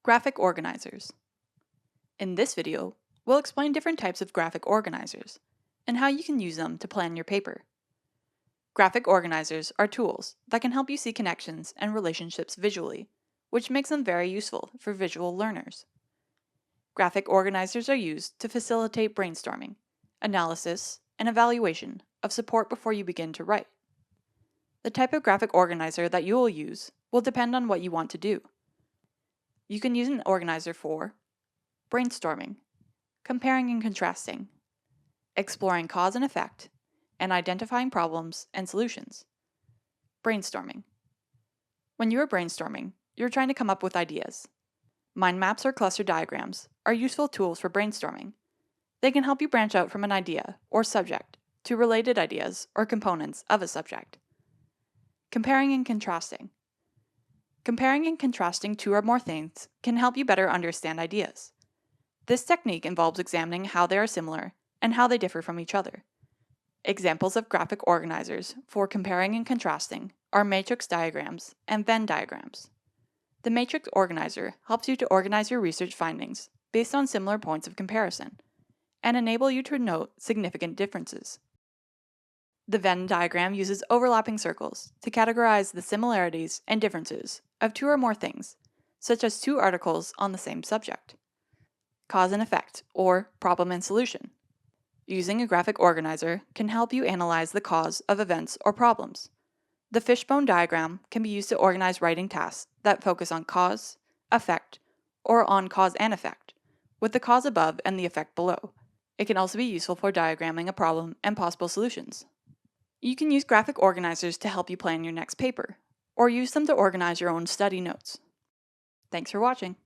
Graphic organizers. In this video, we'll explain different types of graphic organizers and how you can use them to plan your paper. Graphic organizers are tools that can help you see connections and relationships visually, which makes them very useful for visual learners. Graphic organizers are used to facilitate brainstorming, analysis, and evaluation of support before you begin to write. The type of graphic organizer that you will use will depend on what you want to do. You can use an organizer for brainstorming, comparing and contrasting, exploring cause and effect, and identifying problems and solutions. Brainstorming. When you are brainstorming, you're trying to come up with ideas. Mind maps or cluster diagrams are useful tools for brainstorming. They can help you branch out from an idea or subject to related ideas or components of a subject. Comparing and contrasting. Comparing and contrasting two or more things can help you better understand ideas. This technique involves examining how they are similar and how they differ from each other. Examples of graphic organizers for comparing and contrasting are matrix diagrams and Venn diagrams. The matrix organizer helps you to organize your research findings based on similar points of comparison and enable you to note significant differences. The Venn diagram uses overlapping circles to categorize the similarities and differences of two or more things, such as two articles on the same subject. Cause and effect, or problem and solution. Using a graphic organizer can help you analyze the cause of events or problems. The fishbone diagram can be used to organize writing tasks that focus on cause, effect, or on cause and effect, with the cause above and the effect below. It can also be useful for diagramming a problem and possible solutions. You can use graphic organizers to help you plan your next paper, or use them to organize your own study notes. Thanks for watching.